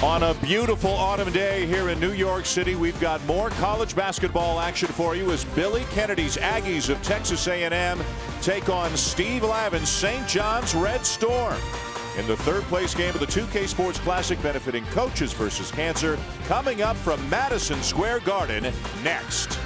On a beautiful autumn day here in New York City, we've got more college basketball action for you as Billy Kennedy's Aggies of Texas A&M take on Steve Lavin's St. John's Red Storm in the third-place game of the 2K Sports Classic benefiting Coaches versus Cancer, coming up from Madison Square Garden next.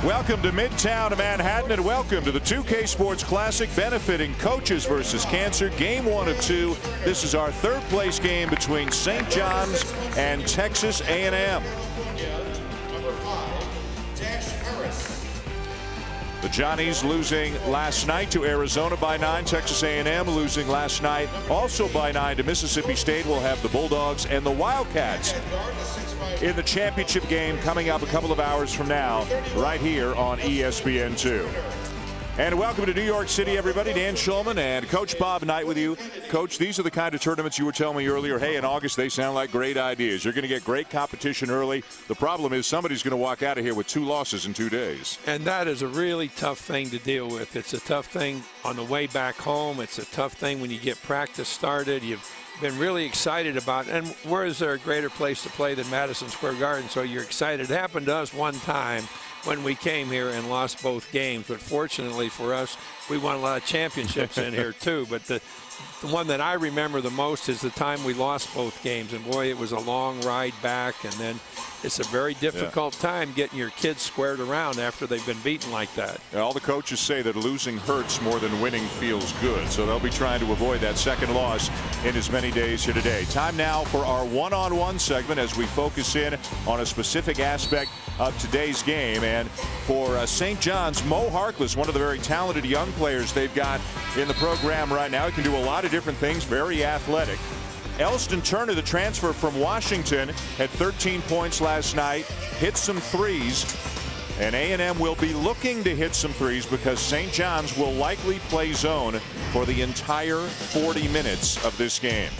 Welcome to Midtown Manhattan and welcome to the 2K Sports Classic benefiting Coaches versus Cancer, game 1 of 2. This is our third place game between St. John's and Texas A&M. The Johnnies losing last night to Arizona by 9. Texas A&M losing last night also by 9 to Mississippi State. We'll have the Bulldogs and the Wildcats in the championship game coming up a couple of hours from now right here on ESPN2. And welcome to New York City, everybody. Dan Shulman and Coach Bob Knight with you. Coach, these are the kind of tournaments you were telling me earlier, hey, in August they sound like great ideas. You're going to get great competition early. The problem is somebody's going to walk out of here with 2 losses in 2 days. And that is a really tough thing to deal with. It's a tough thing on the way back home. It's a tough thing when you get practice started. You've been really excited about it. And where is there a greater place to play than Madison Square Garden? So you're excited. It happened to us one time when we came here and lost both games. But fortunately for us, we won a lot of championships in here too. But the one that I remember the most is the time we lost both games. And boy, it was a long ride back. And then it's a very difficult time getting your kids squared around after they've been beaten like that. All the coaches say that losing hurts more than winning feels good. So they'll be trying to avoid that second loss in as many days here today. Time now for our one-on-one segment as we focus in on a specific aspect of today's game. And for St. John's, Mo Harkless, one of the very talented young players they've got in the program right now. He can do a lot of different things, very athletic. Elston Turner, the transfer from Washington, had 13 points last night, hit some threes, and A&M will be looking to hit some threes because St. John's will likely play zone for the entire 40 minutes of this game.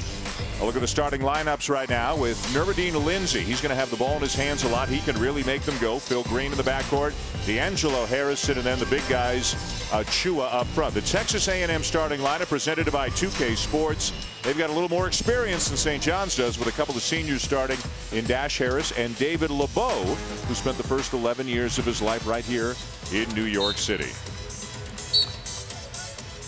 A look at the starting lineups right now with Nuruddin Lindsay. He's going to have the ball in his hands a lot. He can really make them go. Phil Green in the backcourt, D'Angelo Harrison, and then the big guys, Chua up front. The Texas A&M starting lineup presented by 2K Sports. They've got a little more experience than St. John's does with a couple of seniors starting in Dash Harris and David LeBeau, who spent the first 11 years of his life right here in New York City.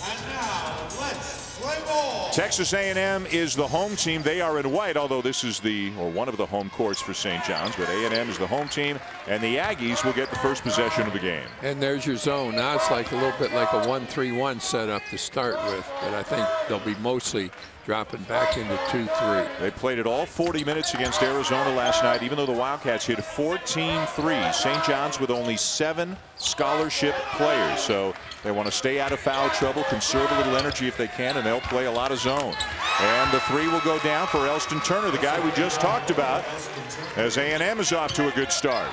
And now, let's play ball. Texas A&M is the home team. They are in white, although this is one of the home courts for St. John's. But A&M is the home team, and the Aggies will get the first possession of the game. And there's your zone. Now it's like a little bit like a 1-3-1 setup to start with. But I think they'll be mostly dropping back into 2-3. They played it all 40 minutes against Arizona last night, even though the Wildcats hit 14 threes. St. John's with only 7 scholarship players. So they want to stay out of foul trouble, conserve a little energy if they can, and they'll play a lot of zone. And the 3 will go down for Elston Turner, the guy we just talked about, as A&M is off to a good start.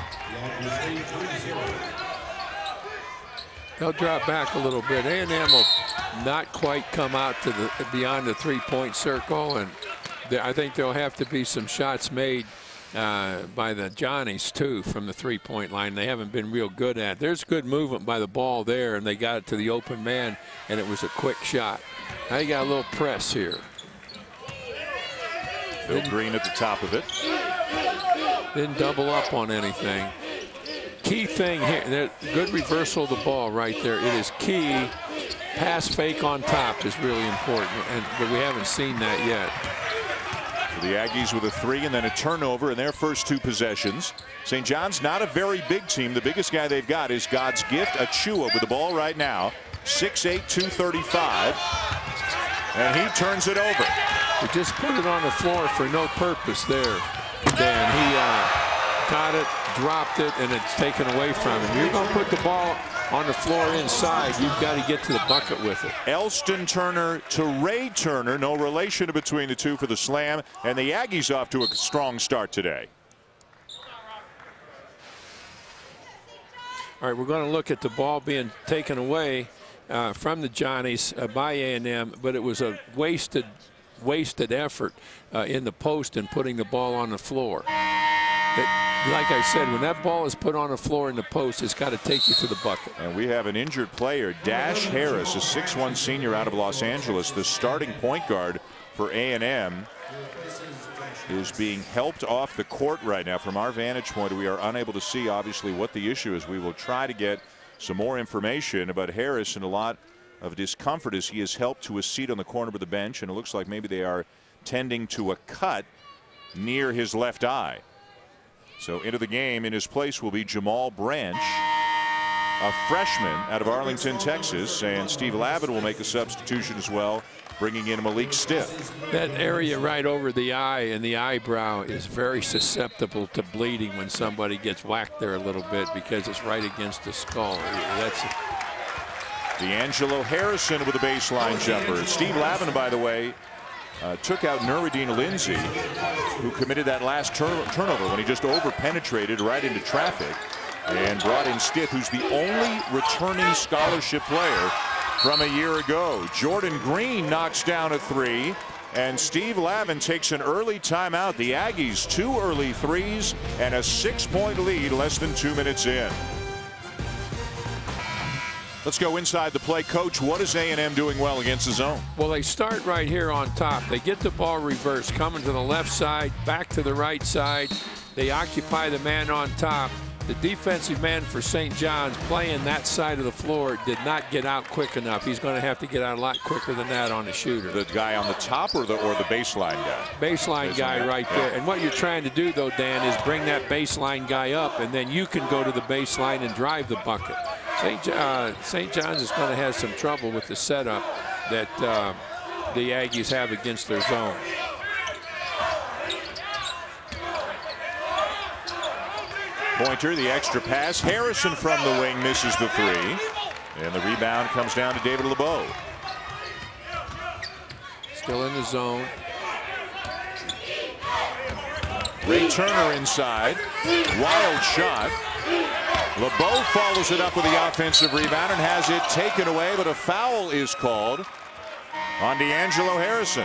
They'll drop back a little bit. A&M will not quite come out to the beyond the 3-point circle, and I think there'll have to be some shots made by the Johnnies too from the 3-point line. They haven't been real good at. There's good movement by the ball there, and they got it to the open man, and it was a quick shot. Now you got a little press here. Phil Green at the top of it. Didn't double up on anything. Key thing here, good reversal of the ball right there. It is key. Pass fake on top is really important, but we haven't seen that yet. The Aggies with a 3 and then a turnover in their first 2 possessions. St. John's not a very big team. The biggest guy they've got is God's gift, Achua, with the ball right now. 6'8", 235. And he turns it over. He just put it on the floor for no purpose there, Dan. He got it, dropped it, and it's taken away from him. You're going to put the ball on the floor inside. You've got to get to the bucket with it. Elston Turner to Ray Turner. No relation between the two for the slam. And the Aggies off to a strong start today. All right, we're going to look at the ball being taken away from the Johnnies by A&M, but it was a wasted wasted effort in the post and putting the ball on the floor. Like I said, when that ball is put on the floor in the post, it's got to take you to the bucket. And we have an injured player, Dash Harris, a 6'1" senior out of Los Angeles, the starting point guard for A&M, is being helped off the court right now. From our vantage point, we are unable to see, obviously, what the issue is. We will try to get some more information about Harris, and a lot of discomfort as he is helped to a seat on the corner of the bench, and it looks like maybe they are tending to a cut near his left eye. So into the game in his place will be Jamal Branch, a freshman out of Arlington, Texas, and Steve Lavin will make a substitution as well, bringing in Malik Stiff. That area right over the eye and the eyebrow is very susceptible to bleeding when somebody gets whacked there a little bit, because it's right against the skull. That's D'Angelo Harrison with a baseline jumper. Steve Lavin, by the way, took out Nuruddin Lindsay, who committed that last turnover when he just over-penetrated right into traffic, and brought in Stiff, who's the only returning scholarship player from a year ago. Jordan Green knocks down a three, and Steve Lavin takes an early timeout. The Aggies 2 early threes and a 6-point lead less than 2 minutes in. Let's go inside the play. Coach, what is A&M doing well against the zone? Well, they start right here on top. They get the ball reversed, coming to the left side, back to the right side. They occupy the man on top. The defensive man for St. John's, playing that side of the floor, did not get out quick enough. He's going to have to get out a lot quicker than that on the shooter. The guy on the top or the baseline guy? Baseline guy right there. And what you're trying to do, though, Dan, is bring that baseline guy up, and then you can go to the baseline and drive the bucket. St. John's is going to have some trouble with the setup that the Aggies have against their zone. Pointer, the extra pass. Harrison from the wing misses the three. And the rebound comes down to David LeBeau. Still in the zone. Ray Turner inside. Wild shot. LeBeau follows it up with the offensive rebound and has it taken away, but a foul is called on D'Angelo Harrison.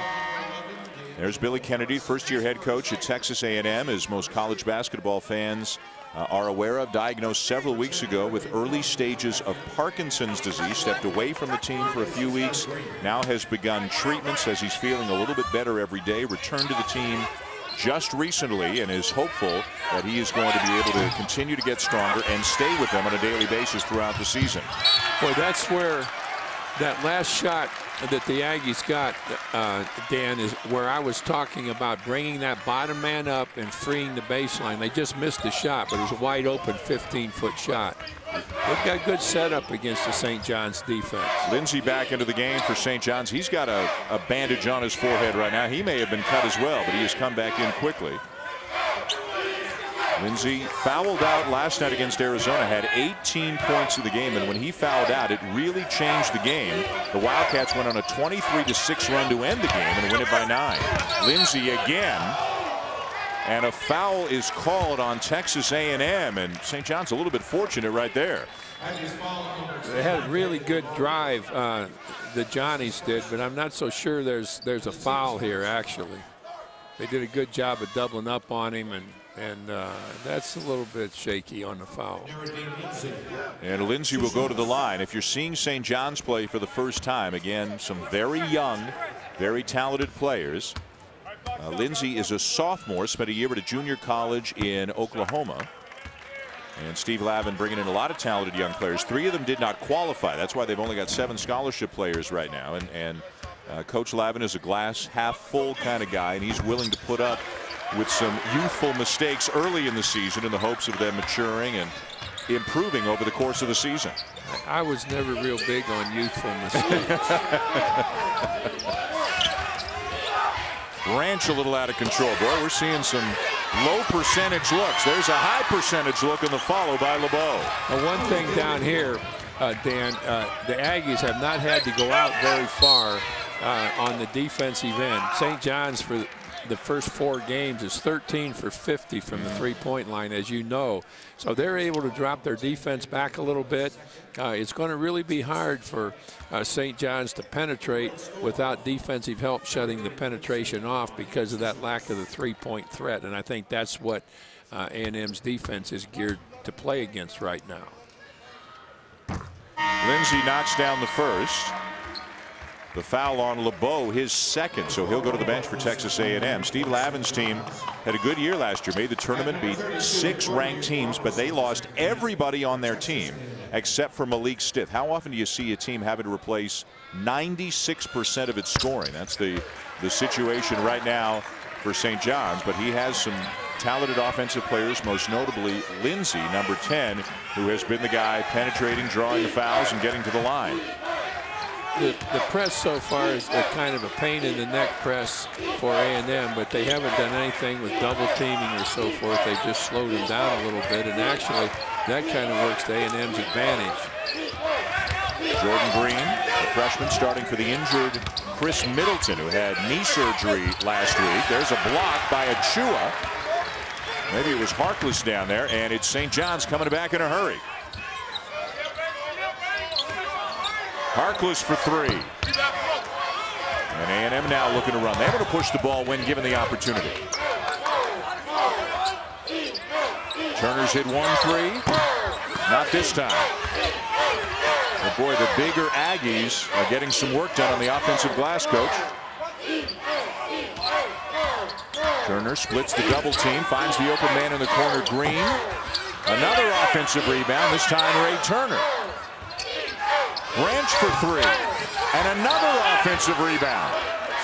There's Billy Kennedy, first-year head coach at Texas A&M, as most college basketball fans are aware of. Diagnosed several weeks ago with early stages of Parkinson's disease. Stepped away from the team for a few weeks. Now has begun treatment. Says he's feeling a little bit better every day. Returned to the team just recently and is hopeful that he is going to be able to continue to get stronger and stay with them on a daily basis throughout the season. Boy, that's where that last shot that the Aggies got, Dan, is where I was talking about bringing that bottom man up and freeing the baseline. They just missed the shot, but it was a wide open 15-foot shot. They've got good setup against the St. John's defense. Lindsay back into the game for St. John's. He's got a bandage on his forehead right now. He may have been cut as well, but he has come back in quickly. Lindsay fouled out last night against Arizona, had 18 points in the game, and when he fouled out, it really changed the game. The Wildcats went on a 23-6 run to end the game and win it by 9. Lindsay again, and a foul is called on Texas A&M, and St. John's a little bit fortunate right there. They had a really good drive, the Johnnies did, but I'm not so sure there's a foul here, actually. They did a good job of doubling up on him, and that's a little bit shaky on the foul. And Lindsay will go to the line. If you're seeing St. John's play for the first time, again, some very young, very talented players. Lindsay is a sophomore, spent a year at a junior college in Oklahoma. And Steve Lavin bringing in a lot of talented young players. 3 of them did not qualify. That's why they've only got 7 scholarship players right now. And Coach Lavin is a glass half full kind of guy, and he's willing to put up with some youthful mistakes early in the season in the hopes of them maturing and improving over the course of the season. I was never real big on youthful mistakes. Branch a little out of control. Boy, we're seeing some low percentage looks. There's a high percentage look in the follow by LeBeau. Now, one thing down here, Dan, the Aggies have not had to go out very far on the defensive end. St. John's, for the first 4 games is 13 for 50 from the three-point line, as you know. So they're able to drop their defense back a little bit. It's going to really be hard for St. John's to penetrate without defensive help shutting the penetration off because of that lack of the three-point threat. And I think that's what A&M's defense is geared to play against right now. Lindsey knocks down the first. The foul on LeBeau, his second, so he'll go to the bench for Texas A&M. Steve Lavin's team had a good year last year, made the tournament, beat 6 ranked teams, but they lost everybody on their team except for Malik Stiff. How often do you see a team having to replace 96% of its scoring? That's the situation right now for St. John's, but he has some talented offensive players, most notably Lindsey, number 10, who has been the guy penetrating, drawing the fouls, and getting to the line. The press so far is a kind of a pain in the neck press for A&M, but they haven't done anything with double teaming or so forth. They've just slowed them down a little bit, and actually that kind of works to A&M's advantage. Jordan Green, the freshman, starting for the injured Chris Middleton, who had knee surgery last week. There's a block by Achua. Maybe it was Harkless down there, and it's St. John's coming back in a hurry. Harkless for 3. And A&M now looking to run. They're able to push the ball when given the opportunity. Turner's hit 1 3. Not this time. But boy, the bigger Aggies are getting some work done on the offensive glass, coach. Turner splits the double team, finds the open man in the corner, Green. Another offensive rebound, this time Ray Turner. Branch for 3, and another offensive rebound.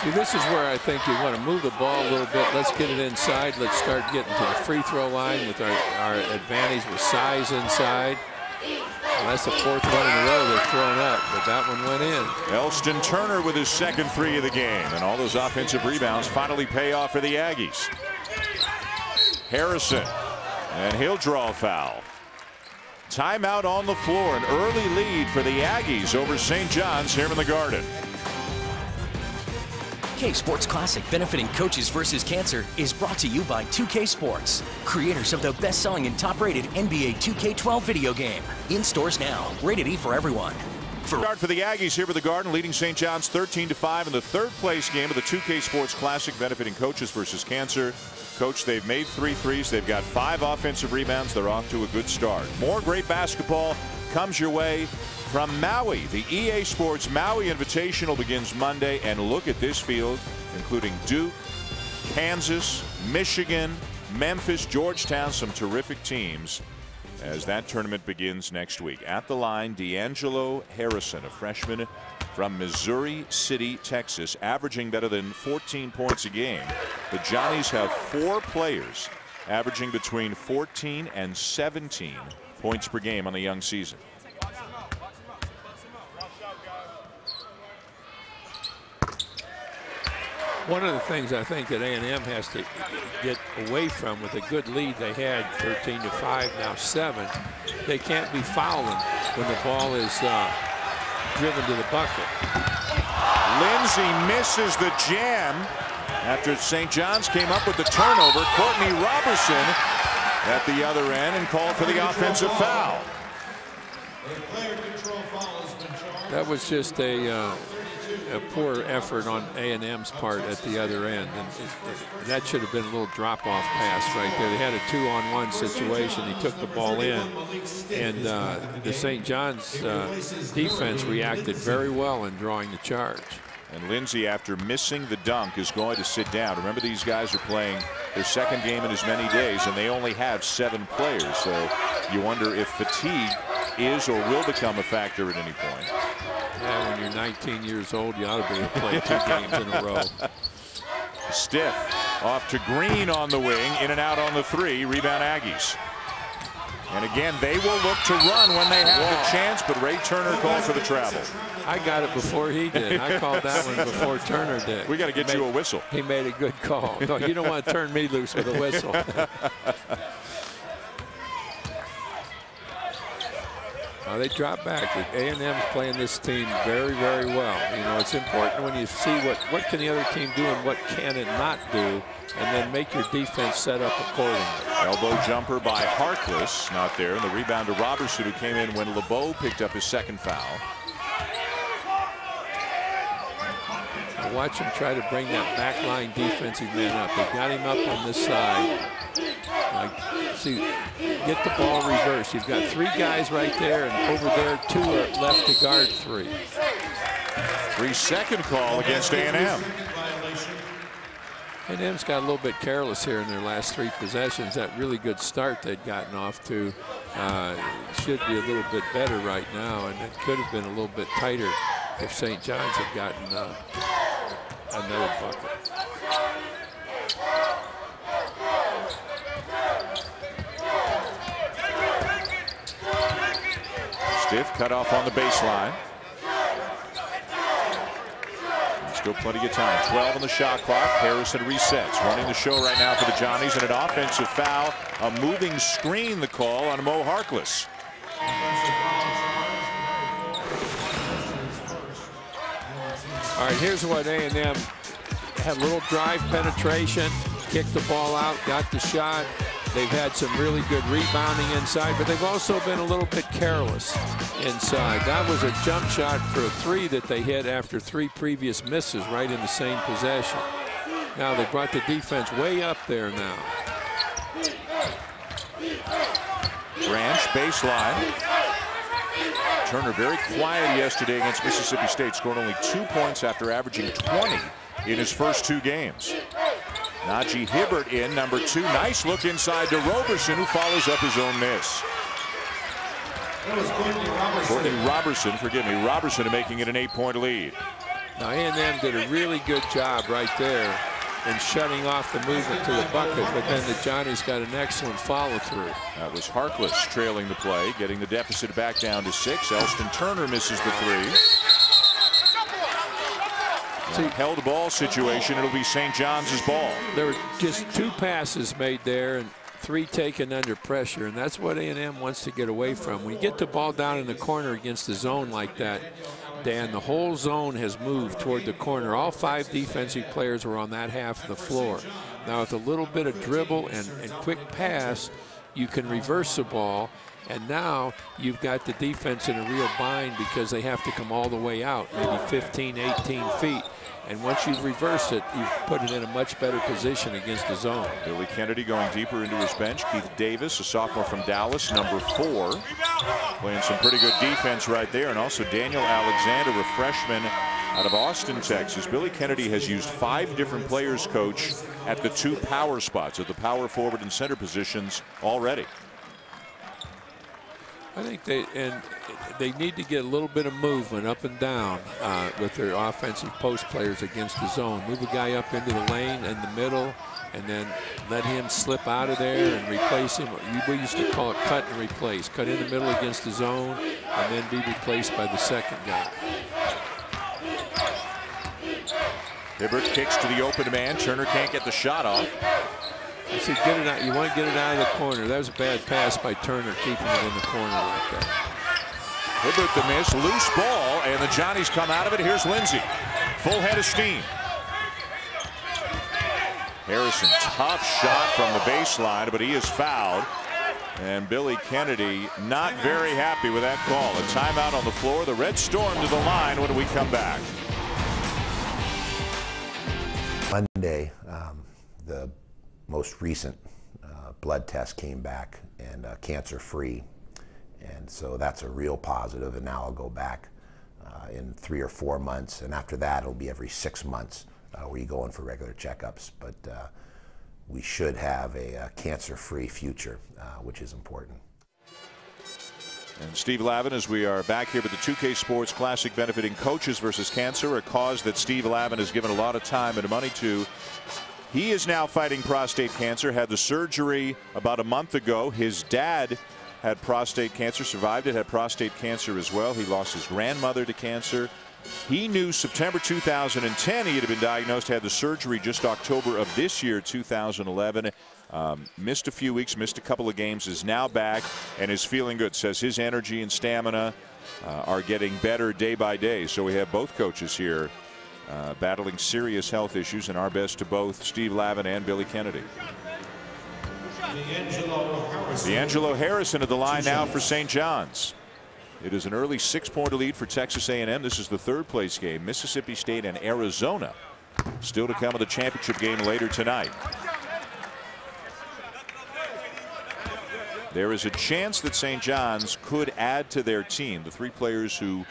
See, this is where I think you want to move the ball a little bit. Let's get it inside. Let's start getting to the free throw line with our advantage with size inside. Well, that's the 4th one in a row they've thrown up, but that one went in. Elston Turner with his second 3 of the game, and all those offensive rebounds finally pay off for the Aggies. Harrison, and he'll draw a foul. Timeout on the floor, an early lead for the Aggies over St. John's here in the Garden. K-Sports Classic benefiting Coaches vs. Cancer is brought to you by 2K Sports, creators of the best-selling and top-rated NBA 2K12 video game. In stores now, rated E for everyone. Start for the Aggies here with the Garden, leading St. John's 13-5 in the 3rd place game of the 2K Sports Classic benefiting Coaches vs. Cancer. Coach, they've made 3 threes. They've got 5 offensive rebounds. They're off to a good start. More great basketball comes your way from Maui. The EA Sports Maui Invitational begins Monday, and look at this field, including Duke, Kansas, Michigan, Memphis, Georgetown, some terrific teams as that tournament begins next week. At the line, D'Angelo Harrison, a freshman from Missouri City, Texas, averaging better than 14 points a game. The Johnnies have 4 players averaging between 14 and 17 points per game on the young season. One of the things I think that A&M has to get away from, with a good lead they had, 13-5, now 7, they can't be fouling when the ball is driven to the bucket. Lindsey misses the jam after St. John's came up with the turnover. Courtney Robertson at the other end and called for the offensive foul. That was just a poor effort on A&M's part at the other end, and that should have been a little drop-off pass right there. They had a 2-on-1 situation. He took the ball in, and the St. John's defense reacted very well in drawing the charge. And Lindsey, after missing the dunk, is going to sit down. Remember, these guys are playing their 2nd game in as many days, and they only have 7 players. So you wonder if fatigue is or will become a factor at any point. Yeah, when you're 19 years old, you ought to be able to play 2 games in a row. Stiff off to Green on the wing, in and out on the 3. Rebound Aggies. And again, they will look to run when they have the chance, but Ray Turner called for the travel. I got it before he did. I called that one before Turner did. We got to get you a whistle. He made a good call. No, you don't want to turn me loose with a whistle. They drop back. A&M's playing this team very, very well. You know, it's important when you see what can the other team do and what can it not do, and then make your defense set up accordingly. Elbow jumper by Harkless, not there, and the rebound to Robertson, who came in when LeBeau picked up his second foul. Watch him try to bring that backline defensive man up. They got him up on this side. See, get the ball reversed. You've got 3 guys right there, and over there 2 are left to guard 3. 3-second call against A&M. A&M's got a little bit careless here in their last 3 possessions. That really good start they'd gotten off to should be a little bit better right now, and it could have been a little bit tighter if St. John's had gotten another bucket. Stiff cut off on the baseline. Still plenty of time. 12 on the shot clock. Harrison resets. Running the show right now for the Johnnies, and an offensive foul. A moving screen, the call on Mo Harkless. All right, here's what A&M had: a little drive penetration, kicked the ball out, got the shot. They've had some really good rebounding inside, but they've also been a little bit careless inside. That was a jump shot for a 3 that they hit after 3 previous misses right in the same possession. Now they brought the defense way up there now. Branch baseline. Turner very quiet yesterday against Mississippi State, scored only 2 points after averaging 20 in his first 2 games. Najee Hibbert in, number 2. Nice look inside to Roberson, who follows up his own miss. Courtney Robertson making it an 8-point lead. Now A&M did a really good job right there in shutting off the movement to the bucket, but then the Johnnies got an excellent follow through. That was Harkless trailing the play, getting the deficit back down to 6. Elston Turner misses the 3. Held ball situation, it'll be St. John's ball. There were just 2 passes made there and 3 taken under pressure, and that's what A&M wants to get away from. When you get the ball down in the corner against the zone like that, Dan, the whole zone has moved toward the corner. All 5 defensive players were on that half of the floor. Now with a little bit of dribble and quick pass, you can reverse the ball, and now you've got the defense in a real bind because they have to come all the way out, maybe 15, 18 feet. And once you've reversed it, you've put it in a much better position against the zone. Billy Kennedy going deeper into his bench. Keith Davis, a sophomore from Dallas, number 4. Playing some pretty good defense right there. And also Daniel Alexander, a freshman out of Austin, Texas. Billy Kennedy has used 5 different players, coach, at the 2 power spots, at the power forward and center positions already. I think they need to get a little bit of movement up and down with their offensive post players against the zone. Move a guy up into the lane in the middle, and then let him slip out of there and replace him. We used to call it cut and replace. Cut in the middle against the zone, and then be replaced by the second guy. Hibbert kicks to the open man. Turner can't get the shot off. I said, get it out. You want to get it out of the corner. That was a bad pass by Turner, keeping it in the corner like that. Hibbert the miss, loose ball, and the Johnnies come out of it. Here's Lindsey, full head of steam. Harrison, tough shot from the baseline, but he is fouled. And Billy Kennedy not very happy with that call. A timeout on the floor. The Red Storm to the line when we come back. Monday, the most recent blood test came back and cancer-free, and so that's a real positive. And now I'll go back in 3 or 4 months, and after that it'll be every 6 months where you go in for regular checkups. But we should have a cancer-free future, which is important. And Steve Lavin, as we are back here with the 2K Sports Classic benefiting Coaches versus Cancer, a cause that Steve Lavin has given a lot of time and money to. He is now fighting prostate cancer, had the surgery about a month ago. His dad had prostate cancer, survived it, had prostate cancer as well. He lost his grandmother to cancer. He knew September 2010 he had been diagnosed, had the surgery just October of this year, 2011. Missed a few weeks, missed a couple of games, is now back and is feeling good. Says his energy and stamina are getting better day by day. So we have both coaches here battling serious health issues, and our best to both Steve Lavin and Billy Kennedy. D'Angelo Harrison at the line now for St. John's. It is an early 6-point lead for Texas A&M. This is the third-place game. Mississippi State and Arizona still to come in the championship game later tonight. There is a chance that St. John's could add to their team. The 3 players who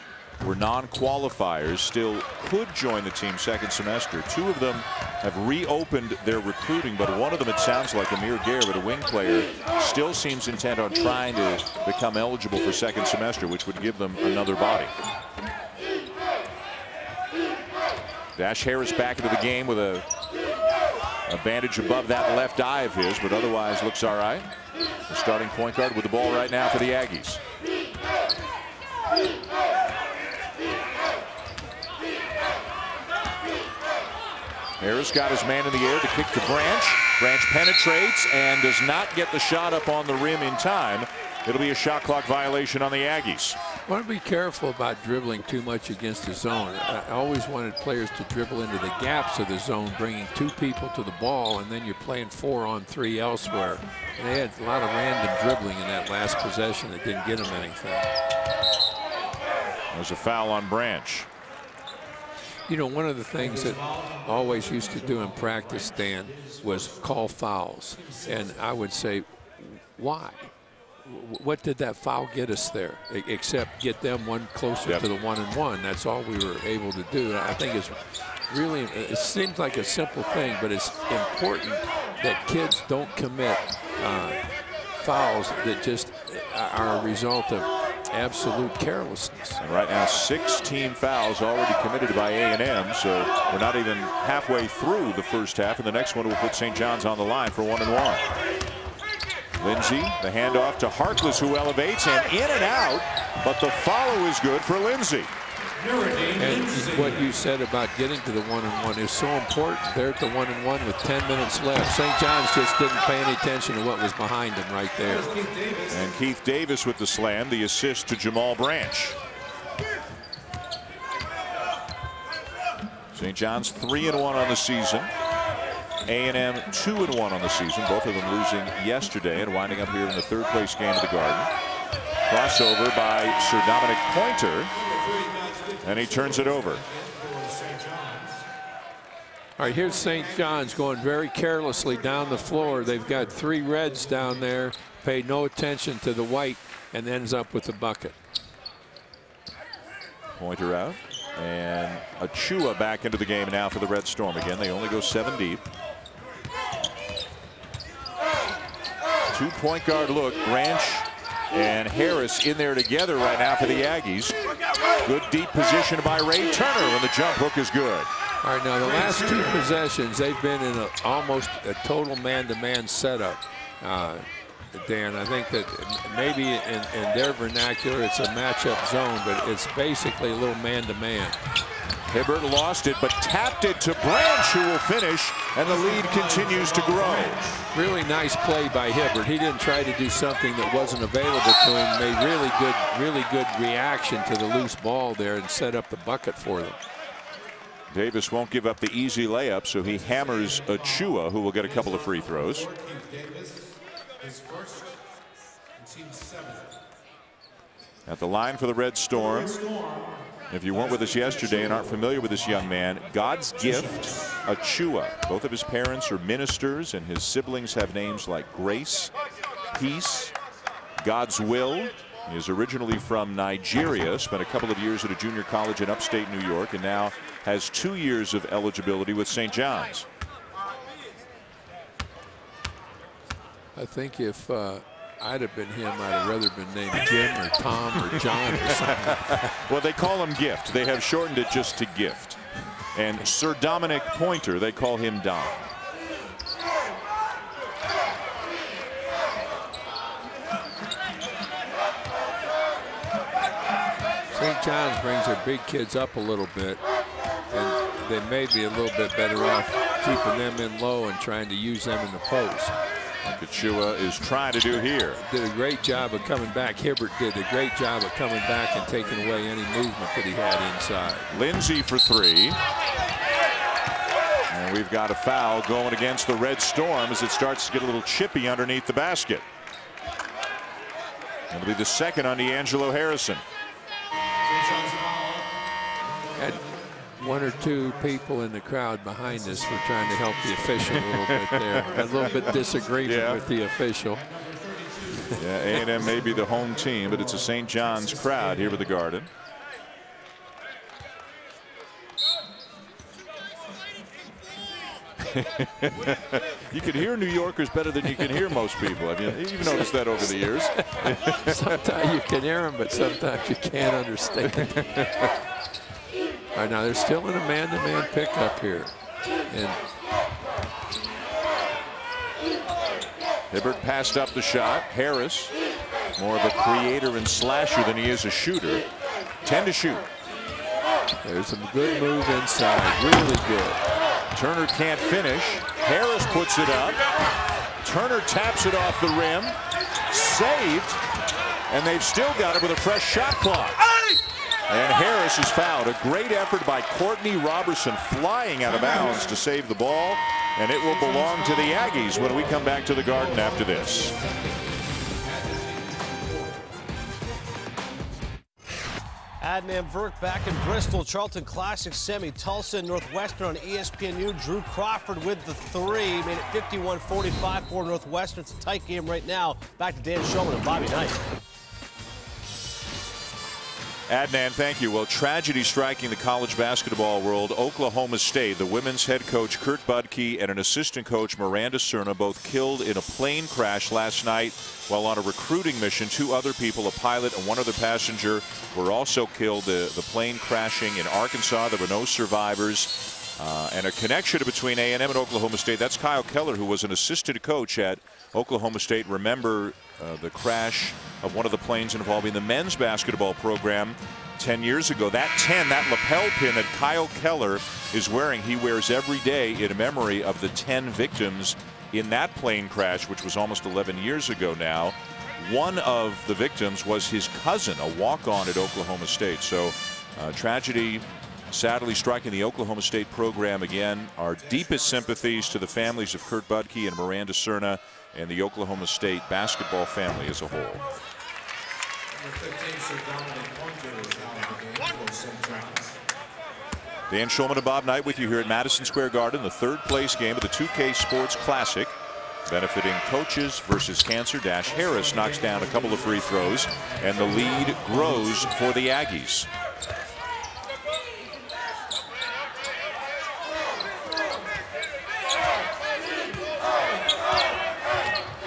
were non-qualifiers still could join the team second semester. 2 of them have reopened their recruiting, but one of them, it sounds like Amir Garrett, a wing player, still seems intent on trying to become eligible for second semester, which would give them another body. Dash Harris back into the game with a bandage above that left eye of his, but otherwise looks all right. The starting point guard with the ball right now for the Aggies. Harris got his man in the air to kick to Branch. Branch penetrates and does not get the shot up on the rim in time. It'll be a shot clock violation on the Aggies. I want to be careful about dribbling too much against the zone. I always wanted players to dribble into the gaps of the zone, bringing 2 people to the ball, and then you're playing 4-on-3 elsewhere. And they had a lot of random dribbling in that last possession that didn't get them anything. There's a foul on Branch. You know, one of the things that I always used to do in practice, Dan, was call fouls. And I would say, why? What did that foul get us there? Except get them one closer to the 1-and-1. That's all we were able to do. I think it's really, it seems like a simple thing, but it's important that kids don't commit fouls that just are a result of absolute carelessness. And right now 16 fouls already committed by A&M, so we're not even halfway through the first half, and the next one will put St. John's on the line for 1-and-1. Lindsey, the handoff to Harkless, who elevates, and in and out, but the follow is good for Lindsey. And what you said about getting to the 1-and-1 is so important. They're at the 1-and-1 with 10 minutes left. St. John's just didn't pay any attention to what was behind them right there. And Keith Davis with the slam, the assist to Jamal Branch. St. John's 3-1 on the season. A&M 2-1 on the season, both of them losing yesterday and winding up here in the 3rd-place game of the Garden. Crossover by Sir Dominic Pointer, and he turns it over. All right, here's St. John's going very carelessly down the floor. They've got 3 reds down there, paid no attention to the white, and ends up with the bucket. Pointer out, and Achua back into the game now for the Red Storm again. They only go 7 deep. 2-point guard look. Branch and Harris in there together right now for the Aggies. Good deep position by Ray Turner when the jump hook is good. All right, now the last 2 possessions, they've been in almost a total man-to-man setup. Dan, I think that maybe in their vernacular it's a matchup zone, but it's basically a little man-to-man. Hibbert lost it, but tapped it to Branch, who will finish, and the lead continues to grow. Really nice play by Hibbert. He didn't try to do something that wasn't available to him. Made really good reaction to the loose ball there and set up the bucket for them. Davis won't give up the easy layup, so he hammers Achua, who will get a couple of free throws. At the line for the Red Storm. If you weren't with us yesterday and aren't familiar with this young man, God's Gift Achua. Both of his parents are ministers, and his siblings have names like Grace, Peace, God's Will. He is originally from Nigeria, spent a couple of years at a junior college in upstate New York, and now has 2 years of eligibility with St. John's. I think if I'd have been him, I'd have rather been named Jim or Tom or John or something. Well, they call him Gift. They have shortened it just to Gift. And Sir Dominic Pointer, they call him Dom. St. John's brings their big kids up a little bit, and they may be a little bit better off keeping them in low and trying to use them in the post. Kachua is trying to do here. Did a great job of coming back. Hibbert did a great job of coming back and taking away any movement that he had inside. Lindsay for three. And we've got a foul going against the Red Storm as it starts to get a little chippy underneath the basket. It'll be the second on D'Angelo Harrison. Had one or two people in the crowd behind us were trying to help the official a little bit there. Had a little bit disagreement with the official. Yeah, A&M may be the home team, but it's a St. John's crowd here with the Garden. You can hear New Yorkers better than you can hear most people. Have you've noticed that over the years? Sometimes you can hear them, but sometimes you can't understand. All right, now they're still in a man-to-man pickup here. And Hibbert passed up the shot. Harris, more of a creator and slasher than he is a shooter. 10 to shoot. There's some good move inside. Really good. Turner can't finish. Harris puts it up. Turner taps it off the rim. Saved. And they've still got it with a fresh shot clock. And Harris is fouled. A great effort by Courtney Robertson, flying out of bounds to save the ball. And it will belong to the Aggies when we come back to the Garden after this. Adnan Virk back in Bristol. Charlton Classic semi. Tulsa and Northwestern on ESPNU. Drew Crawford with the three. Made it 51-45 for Northwestern. It's a tight game right now. Back to Dan Shulman and Bobby Knight. Adnan, thank you. Well, tragedy striking the college basketball world. Oklahoma State, the women's head coach Kurt Budke and an assistant coach Miranda Cerna, both killed in a plane crash last night while on a recruiting mission. Two other people, a pilot and one other passenger, were also killed. The plane crashing in Arkansas. There were no survivors. And a connection between A&M and Oklahoma State. That's Kyle Keller, who was an assistant coach at Oklahoma State. Remember the crash of one of the planes involving the men's basketball program 10 years ago. That 10, that lapel pin that Kyle Keller is wearing, he wears every day in memory of the 10 victims in that plane crash, which was almost 11 years ago now. One of the victims was his cousin, a walk-on at Oklahoma State. So tragedy sadly striking the Oklahoma State program again. Our deepest sympathies to the families of Kurt Budke and Miranda Cerna and the Oklahoma State basketball family as a whole. Dan Shulman and Bob Knight with you here at Madison Square Garden, the third place game of the 2K Sports Classic, benefiting coaches versus cancer. Dash Harris knocks down a couple of free throws, and the lead grows for the Aggies.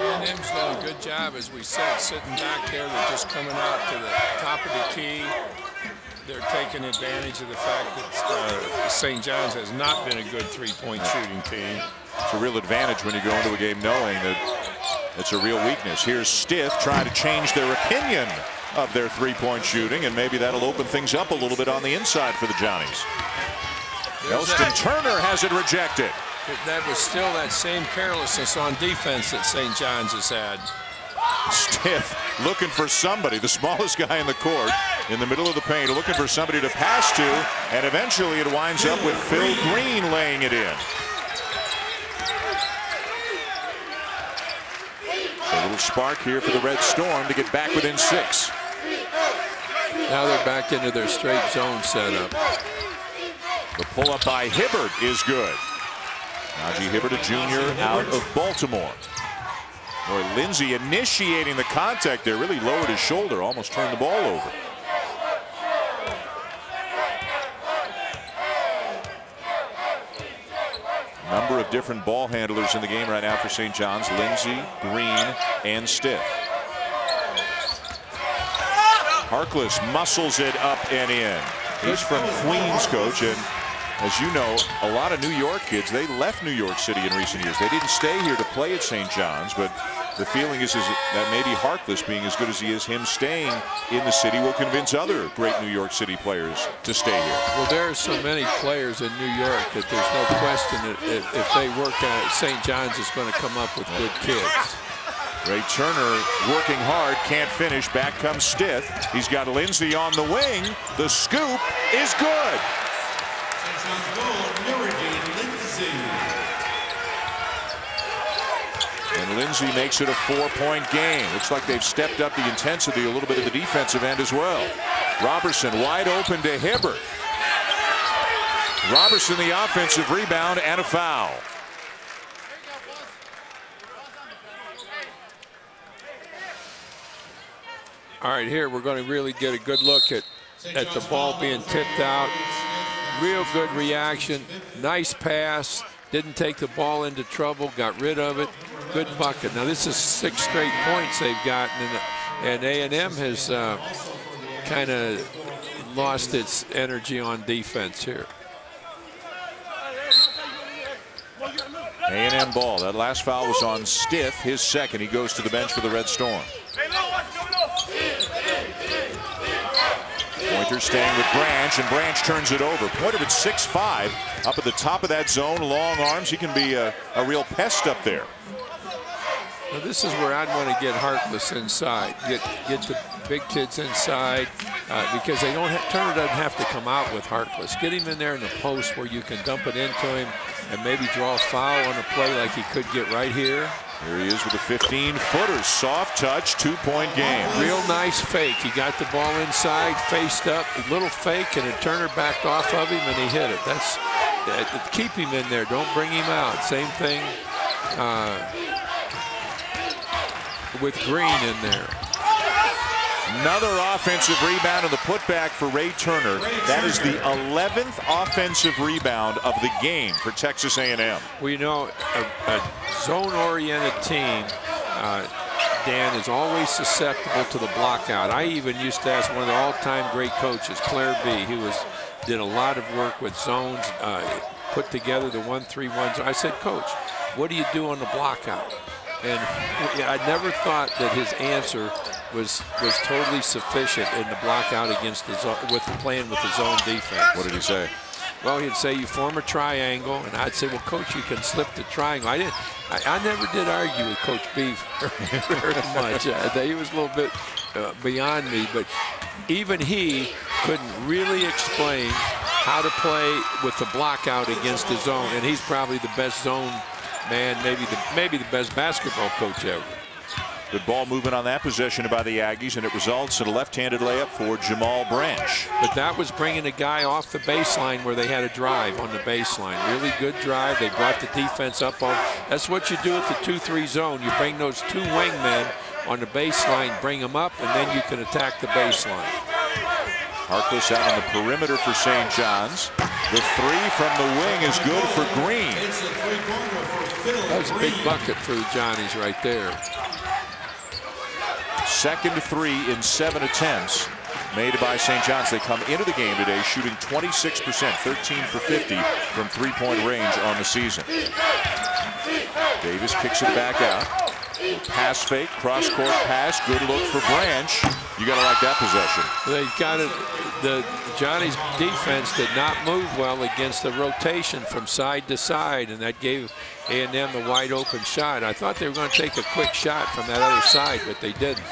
A&M's done a good job, as we said, sitting back there. They're just coming out to the top of the key. They're taking advantage of the fact that St. John's has not been a good three-point shooting team. It's a real advantage when you go into a game knowing that it's a real weakness. Here's Stith trying to change their opinion of their three-point shooting, and maybe that'll open things up a little bit on the inside for the Johnnies. Elston Turner has it rejected. That was still that same carelessness on defense that St. John's has had. Stith looking for somebody, the smallest guy in the court, in the middle of the paint, looking for somebody to pass to, and eventually it winds up with Phil Green laying it in. A little spark here for the Red Storm to get back within 6. Now they're back into their straight zone setup. The pull-up by Hibbert is good. Najee Hibbert, a junior out of Baltimore. Boy, Lindsay initiating the contact there, really lowered his shoulder, almost turned the ball over. A number of different ball handlers in the game right now for St. John's. Lindsay, Green, and Stith. Harkless muscles it up and in. He's from Queens, coach, and as you know, a lot of New York kids, they left New York City in recent years. They didn't stay here to play at St. John's, but the feeling is that maybe Harkless, being as good as he is, him staying in the city will convince other great New York City players to stay here. Well, there are so many players in New York that there's no question that if they work at St. John's, is going to come up with good kids. Ray Turner working hard, can't finish. Back comes Stith. He's got Lindsay on the wing. The scoop is good. St. John's goal, Miragy Lindsay. And Lindsay makes it a 4-point game. Looks like they've stepped up the intensity a little bit at the defensive end as well. Robertson wide open to Hibbert. Robertson the offensive rebound and a foul. All right, here we're going to really get a good look at the ball being tipped out. Real good reaction. Nice pass. Didn't take the ball into trouble. Got rid of it. Good bucket. Now this is 6 straight points they've gotten, and A&M has kind of lost its energy on defense here. A&M ball. That last foul was on Stith, his second. He goes to the bench for the Red Storm. Pointer staying with Branch, and Branch turns it over. Pointer at 6'5", up at the top of that zone, long arms. He can be a real pest up there. Now this is where I'd want to get Harkless inside, get the big kids inside, because they don't Turner doesn't have to come out with Harkless. Get him in there in the post where you can dump it into him and maybe draw a foul on a play like he could get right here. Here he is with a 15-footer, soft touch, 2-point game. Real nice fake. He got the ball inside, faced up, a little fake, and Turner backed off of him, and he hit it. That's keep him in there. Don't bring him out. Same thing with Green in there. Another offensive rebound and the putback for Ray Turner. That is the 11th offensive rebound of the game for Texas A&M. Well, you know, a zone-oriented team, Dan, is always susceptible to the blockout. I even used to ask one of the all-time great coaches, Claire B., who did a lot of work with zones, put together the 1-3-1. I said, Coach, what do you do on the blockout? And I never thought that his answer was totally sufficient in the blockout against the zone, playing with the zone defense. What did he say? Well, he'd say you form a triangle, and I'd say, well, Coach, you can slip the triangle. I never did argue with Coach B very much. He was a little bit beyond me, but even he couldn't really explain how to play with the blockout against the zone, and he's probably the best zone man, maybe the best basketball coach ever. Good ball movement on that possession by the Aggies, and it results in a left-handed layup for Jamal Branch. But that was bringing a guy off the baseline where they had a drive on the baseline. Really good drive. They brought the defense up. That's what you do with the 2-3 zone. You bring those 2 wingmen on the baseline, bring them up, and then you can attack the baseline. Harkless out on the perimeter for St. John's. The 3 from the wing is good for Green. That was a big bucket for the Johnnies right there. Second 3 in 7 attempts made by St. John's. They come into the game today shooting 26%, 13 for 50 from 3-point range on the season. Davis kicks it back out. Pass fake, cross-court pass, good look for Branch. You got to like that possession. They got it. The Johnny's defense did not move well against the rotation from side to side, and that gave A&M the wide open shot. I thought they were going to take a quick shot from that other side, but they didn't.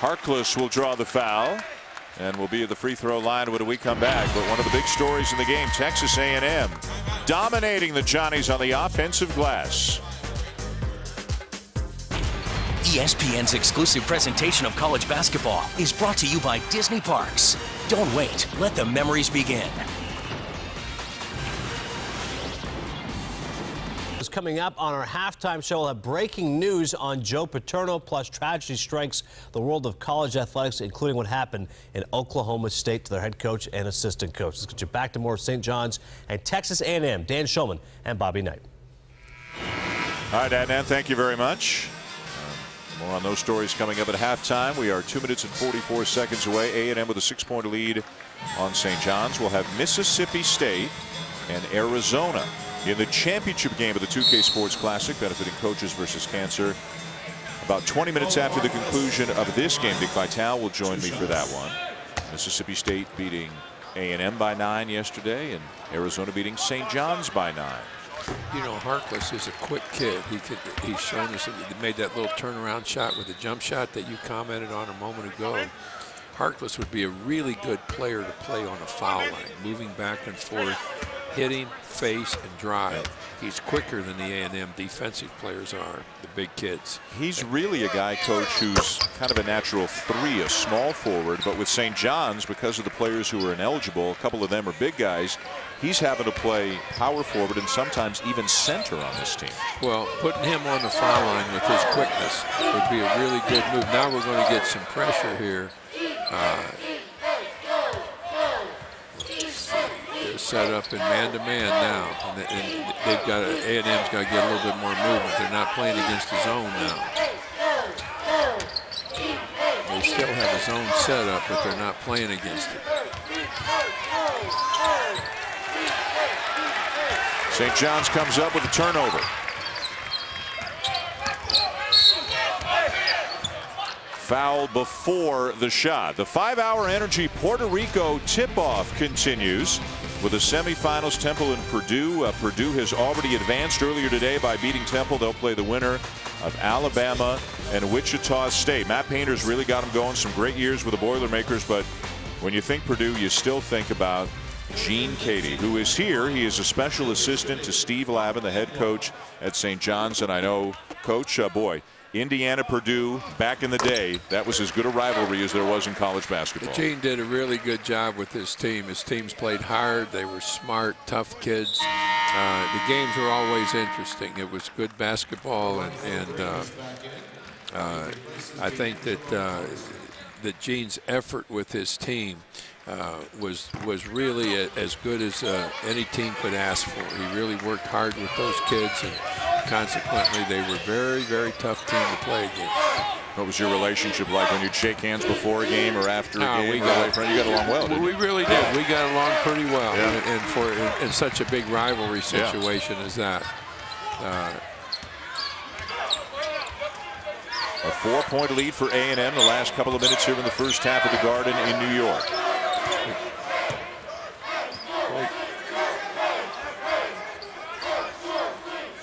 Harkless will draw the foul and will be at the free throw line when we come back. But one of the big stories in the game, Texas A&M dominating the Johnnies on the offensive glass. ESPN's exclusive presentation of college basketball is brought to you by Disney Parks. Don't wait. Let the memories begin. Coming up on our halftime show, we'll have breaking news on Joe Paterno, plus tragedy strikes the world of college athletics, including what happened in Oklahoma State to their head coach and assistant coach. Let's get you back to more of St. John's and Texas A&M. Dan Shulman and Bobby Knight. All right, Adnan, thank you very much. More on those stories coming up at halftime. We are 2 minutes and 44 seconds away. A&M with a 6-point lead on St. John's. We'll have Mississippi State and Arizona in the championship game of the 2K Sports Classic, benefiting Coaches versus Cancer About 20 minutes after the conclusion of this game, Dick Vitale will join me for that one. Mississippi State beating A&M by 9 yesterday, and Arizona beating St. John's by 9. You know, Harkless is a quick kid. He's shown us that he made that little turnaround shot with the jump shot that you commented on a moment ago. Harkless would be a really good player to play on a foul line, moving back and forth, hitting, face, and drive. He's quicker than the A&M defensive players are, the big kids. He's really a guy, Coach, who's kind of a natural 3, a small forward, but with St. John's, because of the players who are ineligible, a couple of them are big guys, he's having to play power forward and sometimes even center on this team. Well, putting him on the foul line with his quickness would be a really good move. Now we're going to get some pressure here. They're set up in man-to-man now, and they've got A&M's got to get a little bit more movement. They're not playing against the zone now. They still have a zone set up, but they're not playing against it. St. John's comes up with a turnover. Foul before the shot. The 5-hour Energy Puerto Rico tip-off continues with the semifinals, Temple and Purdue. Purdue has already advanced earlier today by beating Temple. They'll play the winner of Alabama and Wichita State. Matt Painter's really got them going. Some great years with the Boilermakers, but when you think Purdue, you still think about Gene Cady, who is here. He is a special assistant to Steve Lavin, the head coach at St. John's. And I know, Coach, boy, Indiana, Purdue, back in the day, that was as good a rivalry as there was in college basketball. Gene did a really good job with his team. His teams played hard. They were smart, tough kids. The games were always interesting. It was good basketball, and I think that Gene's effort with his team was really as good as any team could ask for. He really worked hard with those kids, and consequently they were very, very tough team to play against. What was your relationship like when you'd shake hands before a game or after a game? We got along well, didn't we? You? Really did. We got along pretty well, yeah. and for in such a big rivalry situation as that. A 4-point lead for A&M the last couple of minutes here in the first half of the Garden in New York.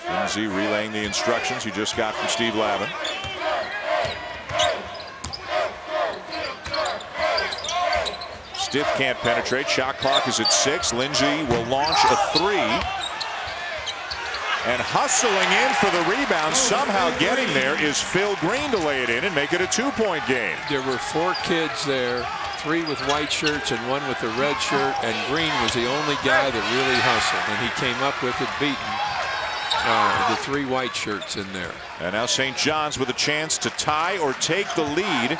Lindsay relaying the instructions he just got from Steve Lavin. Stiff can't penetrate. Shot clock is at 6. Lindsay will launch a 3. And hustling in for the rebound, somehow getting there, is Phil Green to lay it in and make it a 2-point game. There were 4 kids there, 3 with white shirts and 1 with a red shirt, and Green was the only guy that really hustled, and he came up with it beaten the 3 white shirts in there. And now St. John's with a chance to tie or take the lead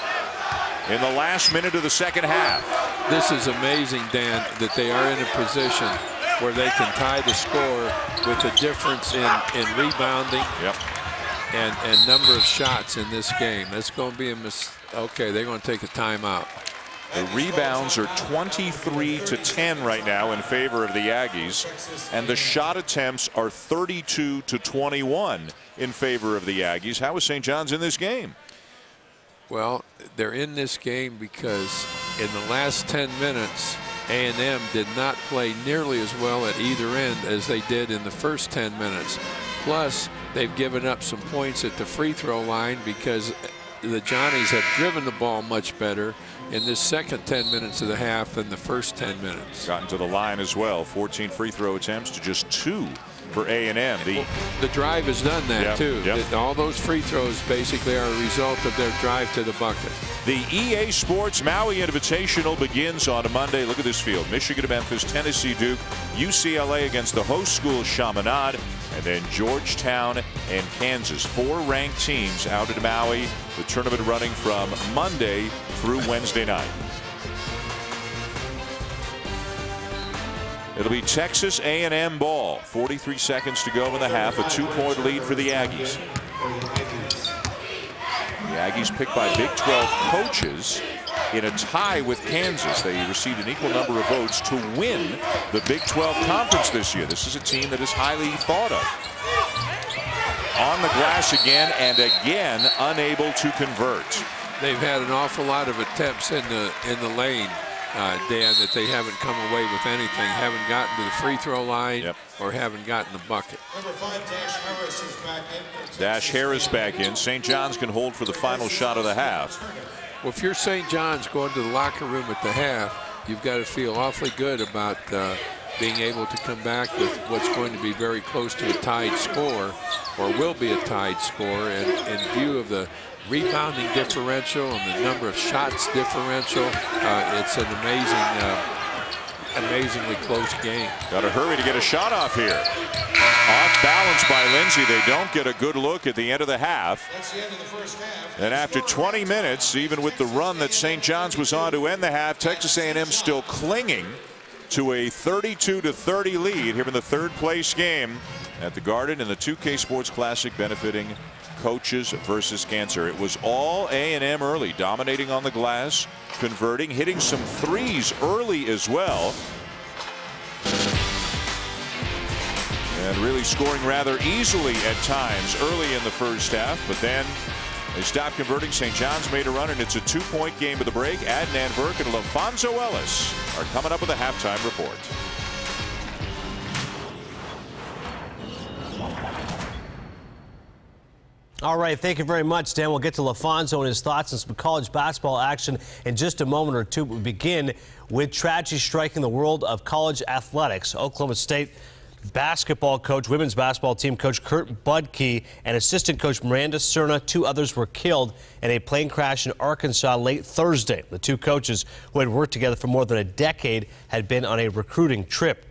in the last minute of the second half. This is amazing, Dan, that they are in a position where they can tie the score with the difference in rebounding and number of shots in this game. That's going to be a okay, they're going to take a timeout. The rebounds are 23-10 right now in favor of the Aggies, and the shot attempts are 32-21 in favor of the Aggies. How is St. John's in this game? Well, they're in this game because in the last 10 minutes, A&M did not play nearly as well at either end as they did in the first 10 minutes. Plus, they've given up some points at the free throw line because the Johnnies have driven the ball much better in this second 10 minutes of the half than the first 10 minutes. Gotten to the line as well. 14 free throw attempts to just 2 for A&M. The drive has done that too. All those free throws basically are a result of their drive to the bucket. The EA Sports Maui Invitational begins on a Monday. Look at this field. Michigan to Memphis, Tennessee, Duke, UCLA against the host school Chaminade, and then Georgetown and Kansas. 4 ranked teams out at Maui. The tournament running from Monday through Wednesday night. It'll be Texas A&M ball. 43 seconds to go in the half. A 2-point lead for the Aggies. The Aggies picked by Big 12 coaches in a tie with Kansas. They received an equal number of votes to win the Big 12 conference this year. This is a team that is highly thought of. on the glass again and again unable to convert. They've had an awful lot of attempts in the lane, Dan, that they haven't come away with anything, haven't gotten to the free throw line, or haven't gotten the bucket. Number 5, Dash Harris is back in. Dash Harris back in. St. John's can hold for the final shot of the half. Well, if you're St. John's going to the locker room at the half, you've got to feel awfully good about being able to come back with what's going to be very close to a tied score, or will be a tied score, and in view of the rebounding differential and the number of shots differential, it's an amazingly close game. Got to hurry to get a shot off here. Off balance by Lindsay. They don't get a good look at the end of the half. That's the end of the first half. And after 20 minutes, even with the run that St. John's was on to end the half, Texas A&M still clinging to a 32-30 lead here in the third-place game at the Garden in the 2K Sports Classic benefiting Coaches versus Cancer. It was all A&M early, dominating on the glass, converting, hitting some threes early as well, and really scoring rather easily at times early in the first half, but then they stopped converting. St. John's made a run, and it's a 2-point game at the break. Adnan Burke and LaFonso Ellis are coming up with a halftime report. All right, thank you very much, Dan. We'll get to LaFonso and his thoughts on some college basketball action in just a moment or two. We begin with tragedy striking the world of college athletics. Oklahoma State basketball coach, women's basketball team coach Kurt Budke, and assistant coach Miranda Cerna, 2 others were killed in a plane crash in Arkansas late Thursday. The 2 coaches, who had worked together for more than a decade, had been on a recruiting trip.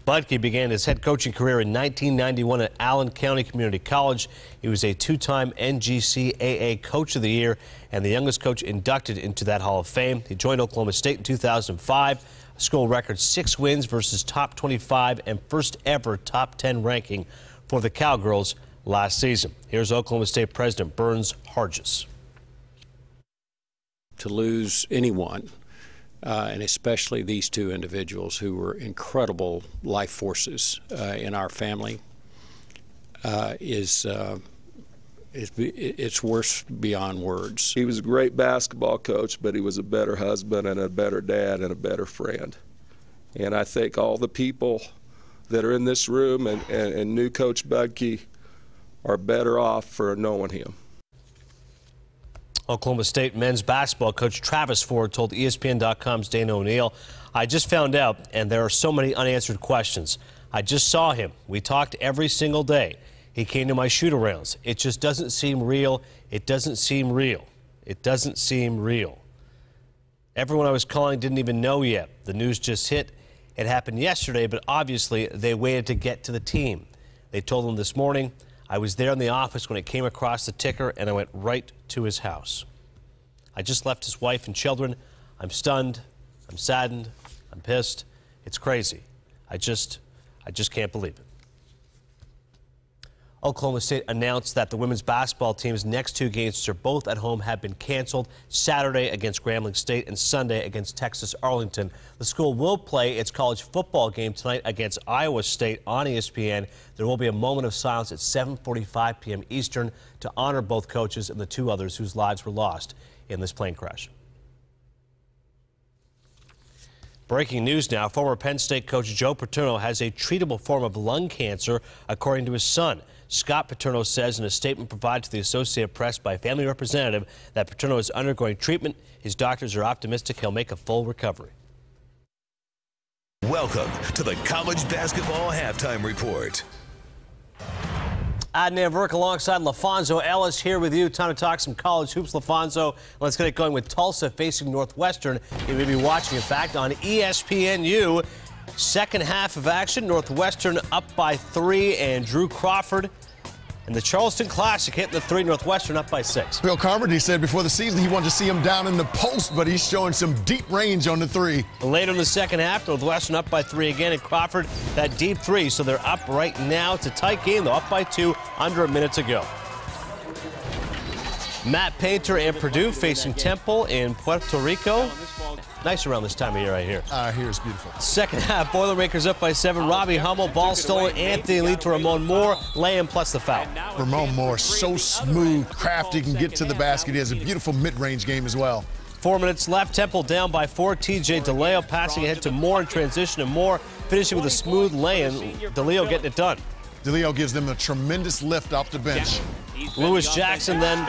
Budke began his head coaching career in 1991 at Allen County Community College. He was a 2-time NGCAA Coach of the Year and the youngest coach inducted into that Hall of Fame. He joined Oklahoma State in 2005, a school record 6 wins versus top 25 and first ever top 10 ranking for the Cowgirls last season. Here's Oklahoma State President Burns Hargis. To lose anyone, and especially these 2 individuals who were incredible life forces in our family, it's worse beyond words. He was a great basketball coach, but he was a better husband and a better dad and a better friend. And I think all the people that are in this room and knew Coach Budke are better off for knowing him. Oklahoma State men's basketball coach Travis Ford told ESPN.com's Dana O'Neill, "I just found out, and there are so many unanswered questions. I just saw him. We talked every single day. He came to my shoot-arounds. It just doesn't seem real. It doesn't seem real. It doesn't seem real. Everyone I was calling didn't even know yet. The news just hit. It happened yesterday, but obviously they waited to get to the team. They told him this morning. I was there in the office when it came across the ticker, and I went right to his house. I just left his wife and children. I'm stunned. I'm saddened. I'm pissed. It's crazy. I just can't believe it." Oklahoma State announced that the women's basketball team's next 2 games, which are both at home, have been canceled. Saturday against Grambling State and Sunday against Texas Arlington. The school will play its college football game tonight against Iowa State on ESPN. There will be a moment of silence at 7:45 p.m. Eastern to honor both coaches and the 2 others whose lives were lost in this plane crash. Breaking news now. Former Penn State coach Joe Paterno has a treatable form of lung cancer, according to his son. Scott Paterno says in a statement provided to the Associated Press by a family representative that Paterno is undergoing treatment. His doctors are optimistic he'll make a full recovery. Welcome to the College Basketball Halftime Report. Adnan Burke alongside LaFonso Ellis here with you. Time to talk some college hoops. LaFonso, let's get it going with Tulsa facing Northwestern. You may be watching, in fact, on ESPNU. Second half of action, Northwestern up by 3, and Drew Crawford and the Charleston Classic hitting the 3, Northwestern up by 6. Bill Carmody said before the season he wanted to see him down in the post, but he's showing some deep range on the 3. Later in the second half, Northwestern up by 3 again, and Crawford that deep 3. So they're up right now. It's a tight game, though, up by 2 under a minute to go. Matt Painter and Purdue facing Temple in Puerto Rico. Nice around this time of year right here. Here it's beautiful. Second half, Boilermakers up by 7. Robbie Hummel, ball stolen. Anthony Lee to Ramon Moore. Lay-in plus the foul. Ramon Moore, so smooth, crafty, can get to the basket. He has a beautiful mid-range game as well. 4 minutes left. Temple down by 4. TJ DeLeo passing ahead to Moore in transition, and Moore finishing with a smooth lay-in. DeLeo getting it done. DeLeo gives them a tremendous lift off the bench. Lewis Jackson then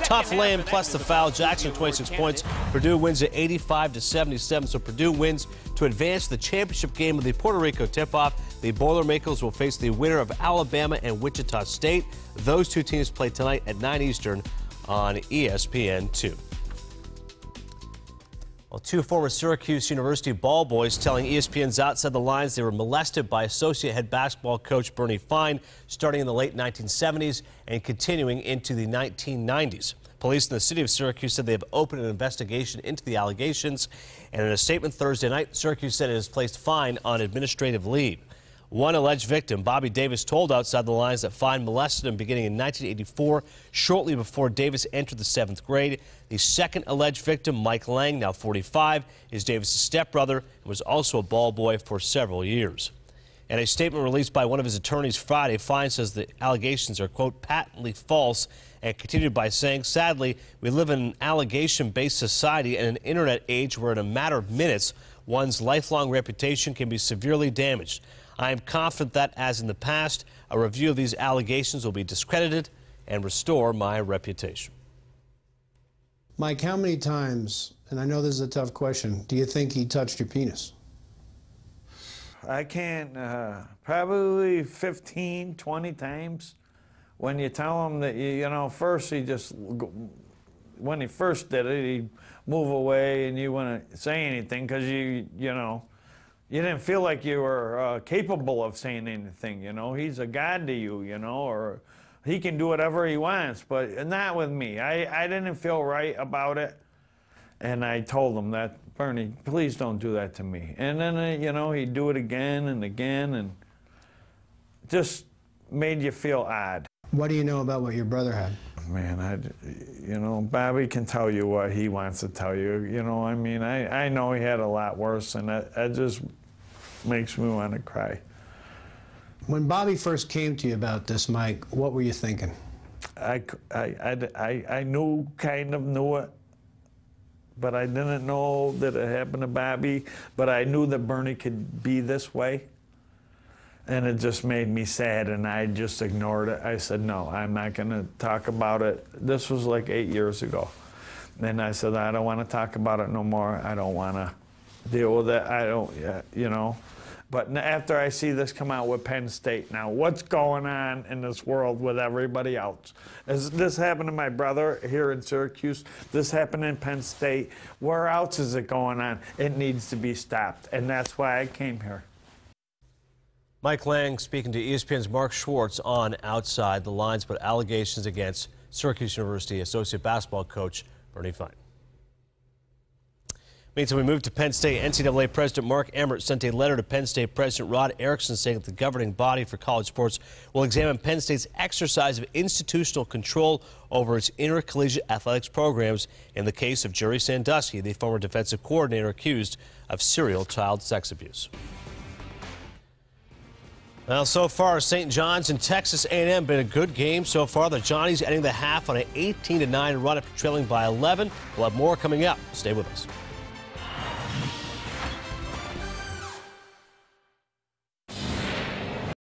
tough lay-in plus the foul. Jackson 26 points. Purdue wins at 85-77. So Purdue wins to advance to the championship game of the Puerto Rico tip-off. The Boilermakers will face the winner of Alabama and Wichita State. Those two teams play tonight at 9 Eastern on ESPN2. Well, 2 former Syracuse University ball boys telling ESPN's Outside the Lines they were molested by associate head basketball coach Bernie Fine starting in the late 1970s and continuing into the 1990s. Police in the city of Syracuse said they have opened an investigation into the allegations, and in a statement Thursday night, Syracuse said it has placed Fine on administrative leave. One alleged victim, Bobby Davis, told Outside the Lines that Fine molested him beginning in 1984, shortly before Davis entered the 7th grade. The second alleged victim, Mike Lang, now 45, is Davis' stepbrother and was also a ball boy for several years. In a statement released by one of his attorneys Friday, Fine says the allegations are, quote, patently false, and continued by saying, sadly, we live in an allegation-based society and an internet age where in a matter of minutes, one's lifelong reputation can be severely damaged. I am confident that, as in the past, a review of these allegations will be discredited and restore my reputation. Mike, how many times, and I know this is a tough question, do you think he touched your penis? I can't, probably 15, 20 times. When you tell him that, you know, first he just, when he first did it, he'd move away and you wouldn't say anything because you know, you didn't feel like you were capable of saying anything, you know. He's a god to you, you know, or he can do whatever he wants, but not with me. I didn't feel right about it, and I told him that, Bernie, please don't do that to me. And then, you know, he'd do it again and again, and just made you feel odd. What do you know about what your brother had? Man, you know, Bobby can tell you what he wants to tell you. You know, I mean, I know he had a lot worse, and that just makes me want to cry. When Bobby first came to you about this, Mike, what were you thinking? I kind of knew it, but I didn't know that it happened to Bobby, but I knew that Bernie could be this way. And it just made me sad, and I just ignored it. I said, no, I'm not going to talk about it. This was like 8 years ago. And I said, I don't want to talk about it no more. I don't want to deal with it. I don't, you know. But after I see this come out with Penn State now, what's going on in this world with everybody else? This happened to my brother here in Syracuse. This happened in Penn State. Where else is it going on? It needs to be stopped, and that's why I came here. Mike Lang speaking to ESPN's Mark Schwartz on Outside the Lines, but allegations against Syracuse University associate basketball coach Bernie Fine. Meantime, we move to Penn State. NCAA President Mark Emmert sent a letter to Penn State President Rod Erickson saying that the governing body for college sports will examine Penn State's exercise of institutional control over its intercollegiate athletics programs in the case of Jerry Sandusky, the former defensive coordinator accused of serial child sex abuse. Well, so far, St. John's and Texas A&M been a good game so far. The Johnnies ending the half on an 18-9 run after trailing by 11. We'll have more coming up. Stay with us.